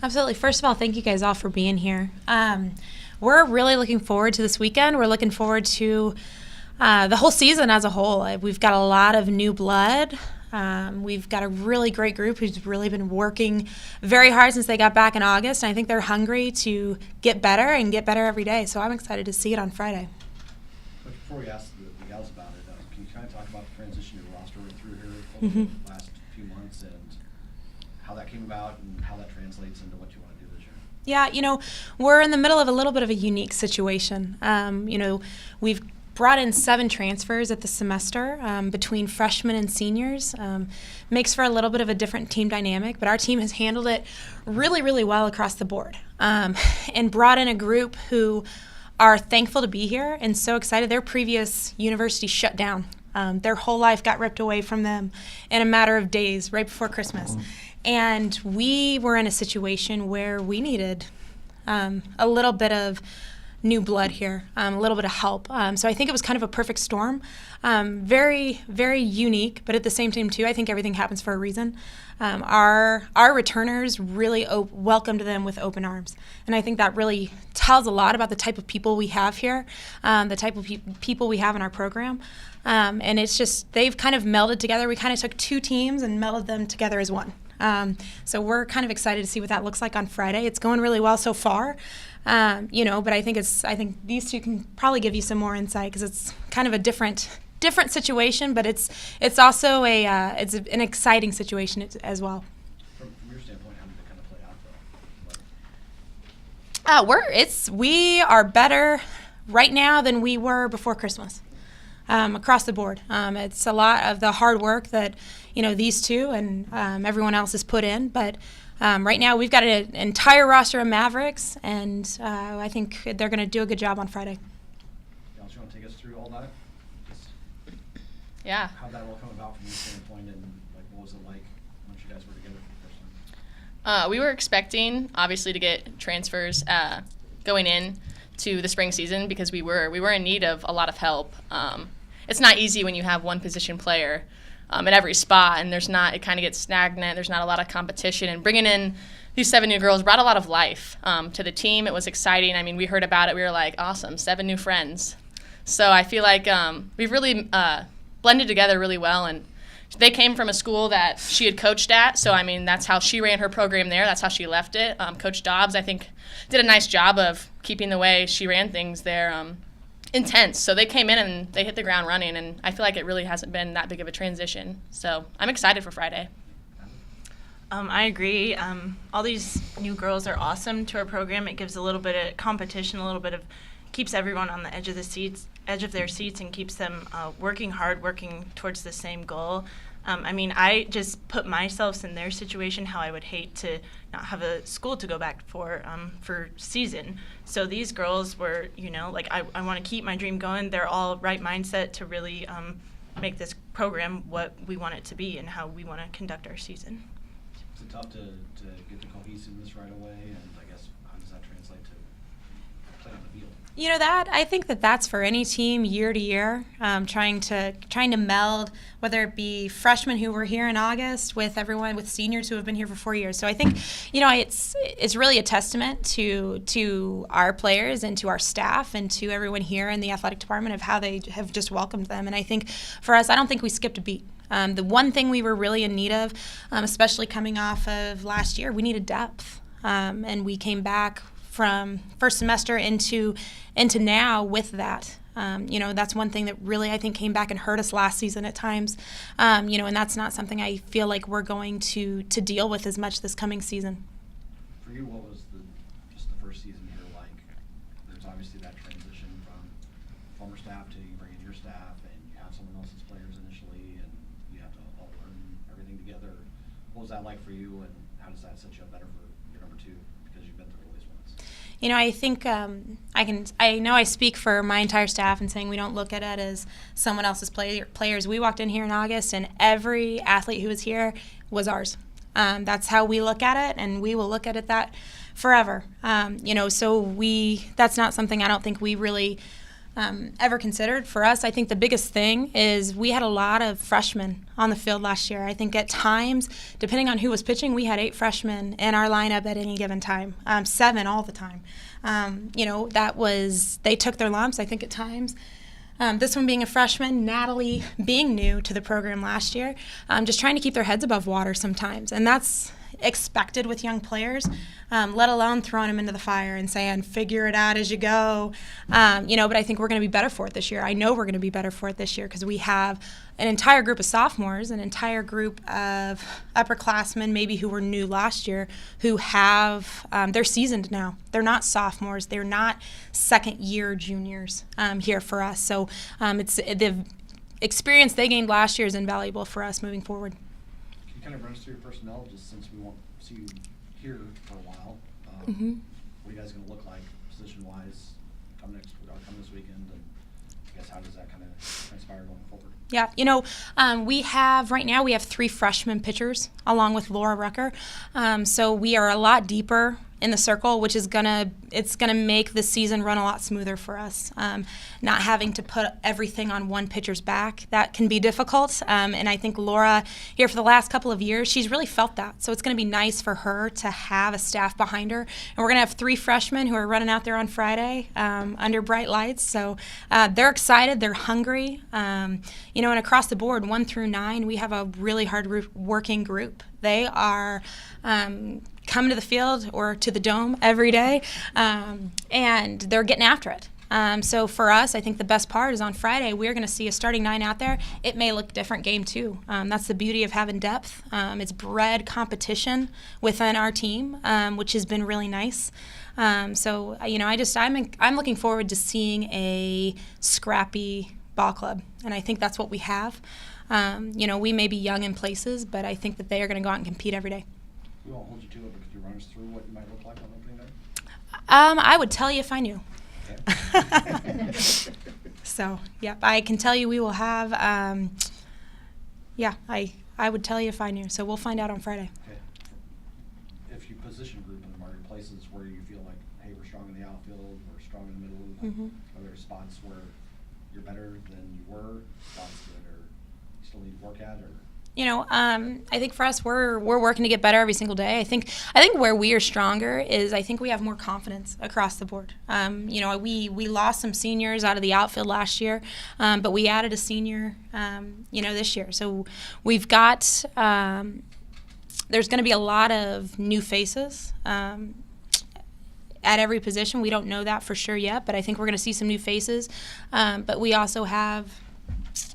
Absolutely. First of all, thank you guys all for being here. We're really looking forward to this weekend. We're looking forward to the whole season as a whole. We've got a lot of new blood. We've got a really great group who's really been working very hard since they got back in August, and I think they're hungry to get better and get better every day. So I'm excited to see it on Friday. But before we ask the gals about it, can you kind of talk about the transition your roster went through here over the last few months and how that came about and how that translates into what you want to do this year? Yeah, we're in the middle of a little bit of a unique situation. We've brought in 7 transfers at the semester between freshmen and seniors. Makes for a little bit of a different team dynamic, but our team has handled it really, really well across the board and brought in a group who are thankful to be here and so excited. Their previous university shut down. Their whole life got ripped away from them in a matter of days right before Christmas. And we were in a situation where we needed a little bit of new blood here, a little bit of help. So I think it was kind of a perfect storm. Very, very unique, but at the same time, too, I think everything happens for a reason. Our returners really welcomed them with open arms. And I think that really tells a lot about the type of people we have here, the type of people we have in our program. And it's just, they've kind of melded together. We kind of took 2 teams and melded them together as one. So we're kind of excited to see what that looks like on Friday. It's going really well so far, but I think these 2 can probably give you some more insight because it's kind of a different situation, but it's also it's an exciting situation as well. From your standpoint, how did it kind of play out though? We are better right now than we were before Christmas. Across the board. It's a lot of the hard work that, these 2 and everyone else has put in. But right now we've got an entire roster of Mavericks, and I think they're going to do a good job on Friday. You want to take us through all that? Yeah. How did that all come about from your standpoint, and what was it like once you guys were together for the first time? We were expecting, obviously, to get transfers going in to the spring season because we were in need of a lot of help. It's not easy when you have one position player at every spot, and it kind of gets stagnant. There's not a lot of competition, and bringing in these 7 new girls brought a lot of life to the team. It was exciting. I mean, we heard about it. We were like, awesome, 7 new friends. So I feel like we've really blended together really well, and they came from a school that she had coached at, so, I mean, that's how she ran her program there. That's how she left it. Coach Dobbs, I think, did a nice job of keeping the way she ran things there intense. So they came in and they hit the ground running, and I feel like it really hasn't been that big of a transition. So I'm excited for Friday. I agree. All these new girls are awesome to our program. It gives a little bit of competition, a little bit of keeps everyone on the edge of their seats, and keeps them working hard, working towards the same goal. I just put myself in their situation, how I would hate to not have a school to go back for season. So these girls were, I want to keep my dream going. They're all right mindset to really make this program what we want it to be and how we want to conduct our season. Is it tough to get the cohesiveness right away, and I guess how does that translate to play on the field? I think that's for any team year to year, trying to meld, whether it be freshmen who were here in August with seniors who have been here for 4 years. So I think, it's really a testament to our players and to our staff and to everyone here in the athletic department of how they have just welcomed them. And I think for us, I don't think we skipped a beat. The one thing we were really in need of, especially coming off of last year, we needed depth. And we came back from first semester into now with that. That's one thing that really I think came back and hurt us last season at times. And that's not something I feel like we're going to deal with as much this coming season. For you, what was just the first season here like? There's obviously that transition from former staff to you bring in your staff, and you have someone else's players initially, and you have to all learn everything together. What was that like for you, and how does that set you up better for your number 2 because you've been through all these ones? I think I know I speak for my entire staff in saying we don't look at it as someone else's players. We walked in here in August, and every athlete who was here was ours. That's how we look at it, and we will look at it that forever. So that's not something I don't think we really ever considered. For us, I think the biggest thing is we had a lot of freshmen on the field last year. I think at times, depending on who was pitching, we had 8 freshmen in our lineup at any given time, 7 all the time. They took their lumps, I think, at times. This one being a freshman, Natalie being new to the program last year, just trying to keep their heads above water sometimes. And that's expected with young players, let alone throwing them into the fire and saying, figure it out as you go. But I think we're going to be better for it this year. I know we're going to be better for it this year because we have an entire group of sophomores, an entire group of upperclassmen, maybe who were new last year, who have, they're seasoned now. They're not sophomores. They're not second-year juniors here for us. So it's the experience they gained last year is invaluable for us moving forward. Can you kind of run us through your personnel, just since we won't see you here for a while? Mm-hmm. What are you guys going to look like position-wise come this weekend? And I guess how does that kind of transpire going forward? Yeah, we have 3 freshman pitchers along with Laura Rucker. So we are a lot deeper in the circle, which is gonna make the season run a lot smoother for us. Not having to put everything on one pitcher's back, that can be difficult. And I think Laura here for the last couple of years, she's really felt that. So it's gonna be nice for her to have a staff behind her. And we're gonna have 3 freshmen who are running out there on Friday under bright lights. So they're excited, they're hungry. And across the board, 1 through 9, we have a really hard working group. They are coming to the field or to the dome every day, and they're getting after it. So for us, I think the best part is on Friday, we're going to see a starting 9 out there. It may look different game 2. That's the beauty of having depth. It's bred competition within our team, which has been really nice. I'm looking forward to seeing a scrappy ball club, and I think that's what we have. We may be young in places, but I think that they are going to go out and compete every day. We won't hold you to it, but could you run us through what you might look like on opening day? I would tell you if I knew. Okay. So, I can tell you we will have, I would tell you if I knew. So we'll find out on Friday. Okay. If you position group them, are there places where you feel like, hey, we're strong in the outfield, we're strong in the middle? Mm-hmm. Are there spots where you're better than you were, spots that you still need to work at, or? I think for us, we're working to get better every single day. I think where we are stronger is I think we have more confidence across the board. We lost some seniors out of the outfield last year, but we added a senior, this year. So we've got there's going to be a lot of new faces. At every position. We don't know that for sure yet, but I think we're going to see some new faces. But we also have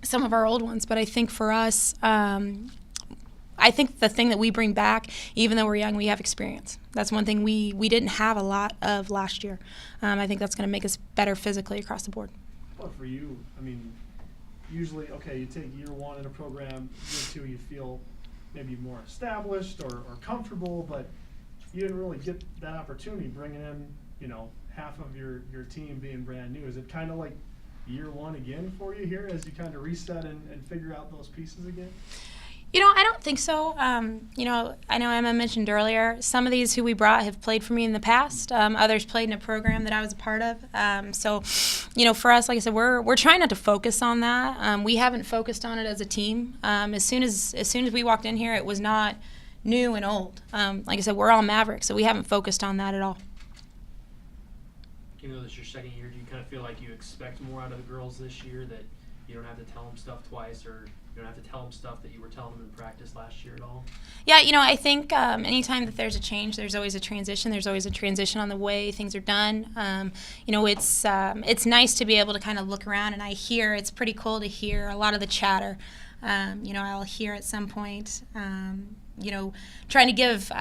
some of our old ones. But I think for us, I think the thing that we bring back, even though we're young, we have experience. That's one thing we didn't have a lot of last year. I think that's going to make us better physically across the board. Well, for you, usually, you take year 1 in a program, year 2 you feel maybe more established or comfortable, but you didn't really get that opportunity bringing in, half of your team being brand new. Is it kind of like year 1 again for you here as you kind of reset and figure out those pieces again? I don't think so. I know Emma mentioned earlier, some of these who we brought have played for me in the past. Others played in a program that I was a part of. So, for us, like I said, we're trying not to focus on that. We haven't focused on it as a team. As soon as we walked in here, it was not new and old. Like I said, we're all Mavericks, so we haven't focused on that at all. This is your second year. Do you kind of feel like you expect more out of the girls this year, that you don't have to tell them stuff twice, or you don't have to tell them stuff that you were telling them in practice last year at all? Yeah, I think anytime that there's a change, there's always a transition. There's always a transition on the way things are done. It's nice to be able to kind of look around, and it's pretty cool to hear a lot of the chatter. I'll hear at some point, trying to give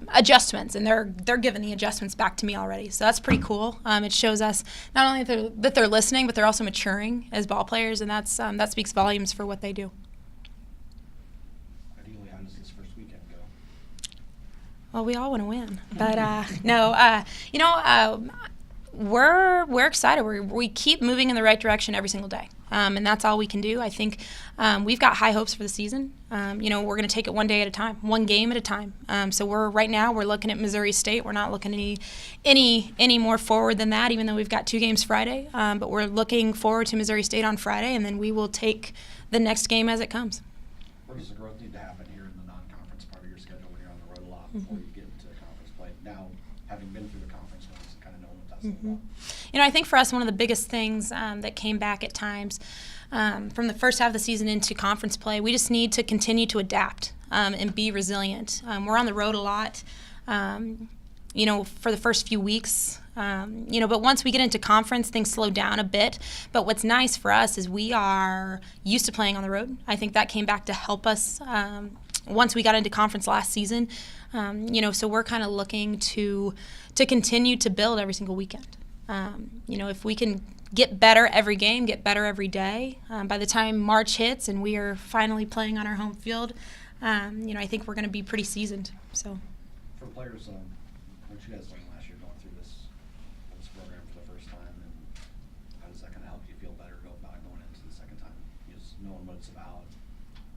adjustments, and they're giving the adjustments back to me already. So that's pretty cool. It shows us not only that they're listening, but they're also maturing as ball players, and that speaks volumes for what they do. Ideally, how does this first weekend go? Well, we all want to win, but we're excited. We keep moving in the right direction every single day, and that's all we can do. I think we've got high hopes for the season. We're going to take it one day at a time, one game at a time. So right now we're looking at Missouri State. We're not looking any more forward than that, even though we've got 2 games Friday. But we're looking forward to Missouri State on Friday, and then we will take the next game as it comes. Where does the growth need to happen here in the non-conference part of your schedule when you're on the road a lot before you get into conference play? Now, having been through the conference ones and kind of knowing what that's all about. I think for us, one of the biggest things that came back at times from the first half of the season into conference play, we just need to continue to adapt and be resilient. We're on the road a lot, for the first few weeks. But once we get into conference, things slow down a bit. But what's nice for us is we are used to playing on the road. I think that came back to help us once we got into conference last season. So we're kind of looking to continue to build every single weekend. If we can get better every game, get better every day, by the time March hits and we are finally playing on our home field, I think we're going to be pretty seasoned. So, For players, what you guys learned last year going through this program for the first time, and how does that kind of help you feel better about going into the second time? Just knowing what it's about,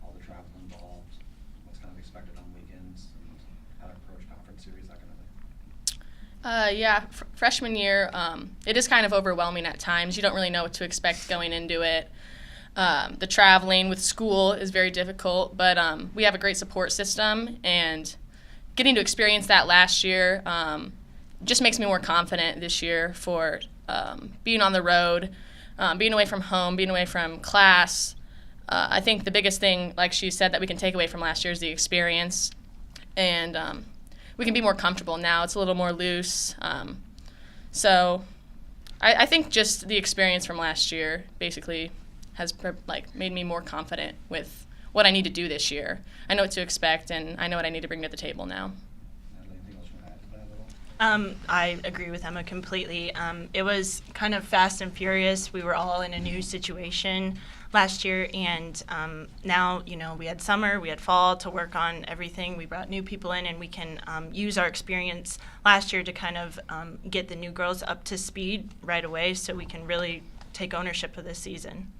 all the travel involved, what's kind of expected on weekends, and how to approach conference series, that kind of thing. Freshman year, it is kind of overwhelming at times. You don't really know what to expect going into it. The traveling with school is very difficult, but we have a great support system, and getting to experience that last year just makes me more confident this year for being on the road, being away from home, being away from class. I think the biggest thing, like she said, that we can take away from last year is the experience, and we can be more comfortable now. It's a little more loose. So I think just the experience from last year basically has made me more confident with what I need to do this year. I know what to expect, and I know what I need to bring to the table now. Anything else you want to add to that at all? I agree with Emma completely. It was kind of fast and furious. We were all in a new situation last year, and now, we had summer, we had fall to work on everything. We brought new people in, and we can use our experience last year to kind of get the new girls up to speed right away so we can really take ownership of this season.